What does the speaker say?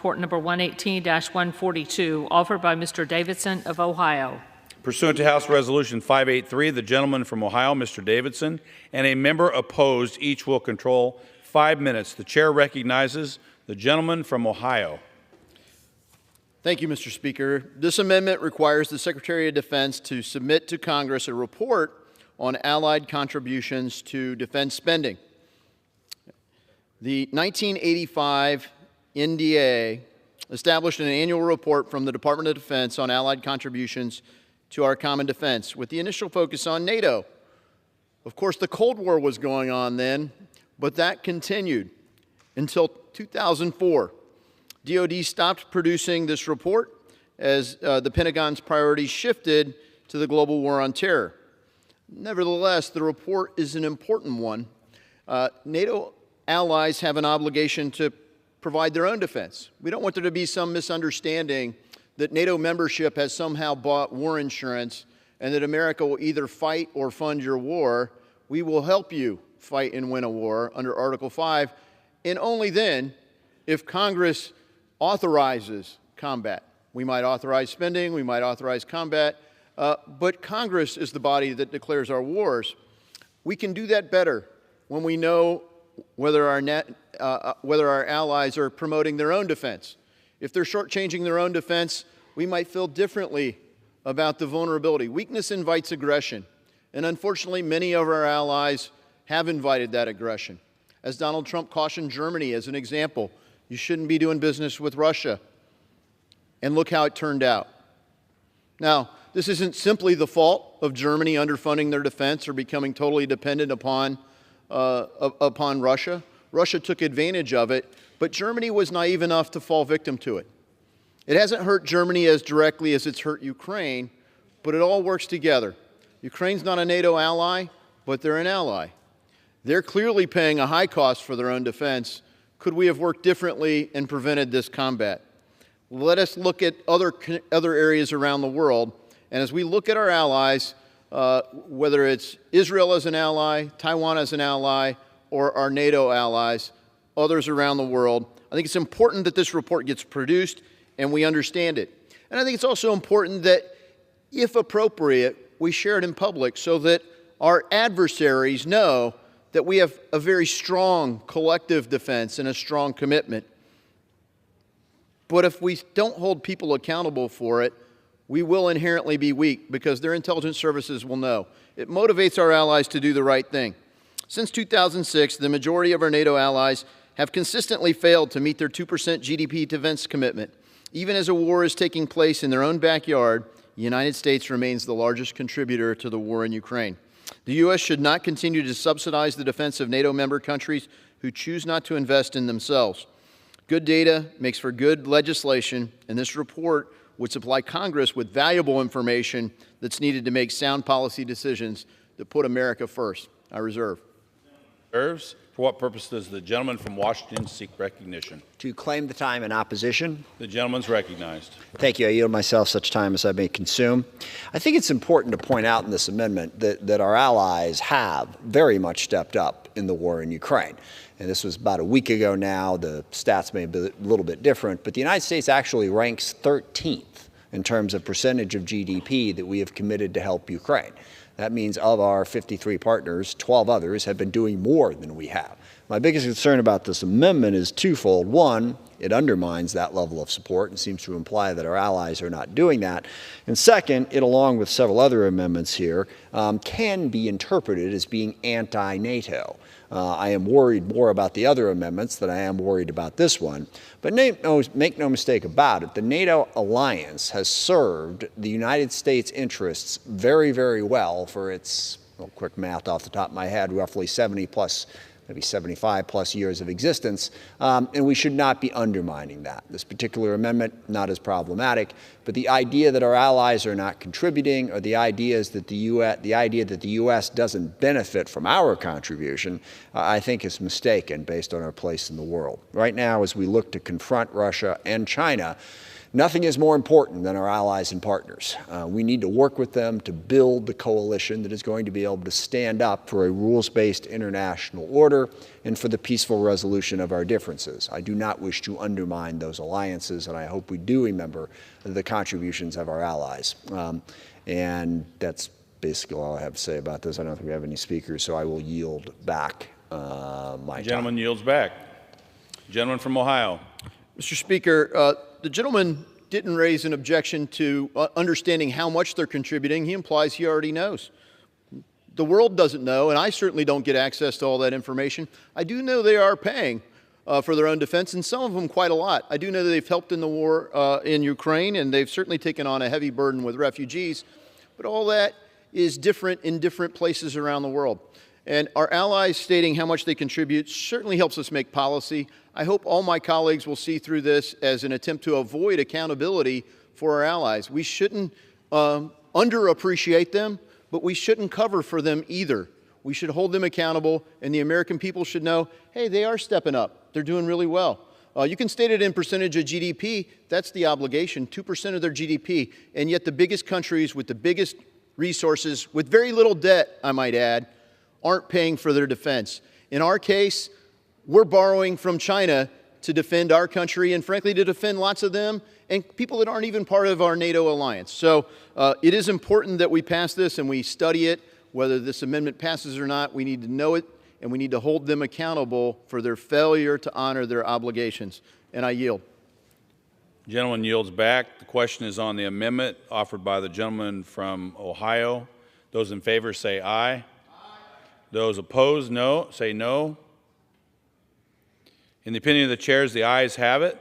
Report number 118-142, offered by Mr. Davidson of Ohio. Pursuant to House Resolution 583, the gentleman from Ohio, Mr. Davidson, and a member opposed, each will control 5 minutes. The chair recognizes the gentleman from Ohio. Thank you, Mr. Speaker. This amendment requires the Secretary of Defense to submit to Congress a report on Allied contributions to defense spending. The 1985 NDAA established an annual report from the Department of Defense on Allied contributions to our common defense, with the initial focus on NATO. Of course, the Cold War was going on then, but that continued until 2004. DoD stopped producing this report as the Pentagon's priorities shifted to the global war on terror. Nevertheless, the report is an important one. NATO allies have an obligation to provide their own defense. We don't want there to be some misunderstanding that NATO membership has somehow bought war insurance and that America will either fight or fund your war. We will help you fight and win a war under Article 5, and only then if Congress authorizes combat. We might authorize spending, we might authorize combat, but Congress is the body that declares our wars. We can do that better when we know whether our allies are promoting their own defense. If they're shortchanging their own defense, we might feel differently about the vulnerability. Weakness invites aggression, and unfortunately, many of our allies have invited that aggression. As Donald Trump cautioned Germany as an example, you shouldn't be doing business with Russia. And look how it turned out. Now, this isn't simply the fault of Germany underfunding their defense or becoming totally dependent upon Russia. Russia took advantage of it, but Germany was naive enough to fall victim to it. It hasn't hurt Germany as directly as it's hurt Ukraine, but it all works together. Ukraine's not a NATO ally, but they're an ally. They're clearly paying a high cost for their own defense. Could we have worked differently and prevented this combat? Let us look at other areas around the world, and as we look at our allies, whether it's Israel as an ally, Taiwan as an ally, or our NATO allies, others around the world, I think it's important that this report gets produced and we understand it. And I think it's also important that, if appropriate, we share it in public so that our adversaries know that we have a very strong collective defense and a strong commitment. But if we don't hold people accountable for it, we will inherently be weak because their intelligence services will know. It motivates our allies to do the right thing. Since 2006, the majority of our NATO allies have consistently failed to meet their 2% GDP defense commitment. Even as a war is taking place in their own backyard, the United States remains the largest contributor to the war in Ukraine. The U.S. should not continue to subsidize the defense of NATO member countries who choose not to invest in themselves. Good data makes for good legislation, and this report would supply Congress with valuable information that's needed to make sound policy decisions that put America first. I reserve. Reserves. For what purpose does the gentleman from Washington seek recognition? To claim the time in opposition. The gentleman's recognized. Thank you. I yield myself such time as I may consume. I think it's important to point out in this amendment that our allies have very much stepped up in the war in Ukraine. And this was about a week ago now. The stats may be a little bit different, but the United States actually ranks 13th in terms of percentage of GDP that we have committed to help Ukraine. That means of our 53 partners, 12 others have been doing more than we have. My biggest concern about this amendment is twofold. One, it undermines that level of support and seems to imply that our allies are not doing that. And second, it, along with several other amendments here, can be interpreted as being anti-NATO. I am worried more about the other amendments than I am worried about this one. But make no mistake about it, the NATO alliance has served the United States' interests very, very well for its, well, quick math off the top of my head, roughly 70 plus, maybe 75 plus years of existence, and we should not be undermining that. This particular amendment, not as problematic, but the idea that our allies are not contributing, or the idea that the U.S. doesn't benefit from our contribution, I think is mistaken based on our place in the world. Right now, as we look to confront Russia and China, Nothing is more important than our allies and partners. We need to work with them to build the coalition that is going to be able to stand up for a rules-based international order and for the peaceful resolution of our differences. I do not wish to undermine those alliances, and I hope we do remember the contributions of our allies. And that's basically all I have to say about this. I don't think we have any speakers, so I will yield back my time. Gentleman yields back. Gentleman from Ohio. Mr. Speaker, the gentleman didn't raise an objection to understanding how much they're contributing. He implies he already knows. The world doesn't know, and I certainly don't get access to all that information. I do know they are paying for their own defense, and some of them quite a lot. I do know that they've helped in the war in Ukraine, and they've certainly taken on a heavy burden with refugees. But all that is different in different places around the world. And our allies stating how much they contribute certainly helps us make policy. I hope all my colleagues will see through this as an attempt to avoid accountability for our allies. We shouldn't underappreciate them, but we shouldn't cover for them either. We should hold them accountable, and the American people should know, hey, they are stepping up. They're doing really well. You can state it in percentage of GDP. That's the obligation, 2% of their GDP. And yet the biggest countries with the biggest resources, with very little debt, I might add, aren't paying for their defense. In our case, we're borrowing from China to defend our country and, frankly, to defend lots of them and people that aren't even part of our NATO alliance. So it is important that we pass this and we study it. Whether this amendment passes or not, we need to know it, and we need to hold them accountable for their failure to honor their obligations. And I yield. Gentleman yields back. The question is on the amendment offered by the gentleman from Ohio. Those in favor say aye. Aye. Those opposed, no. Say no. In the opinion of the chairs, the ayes have it.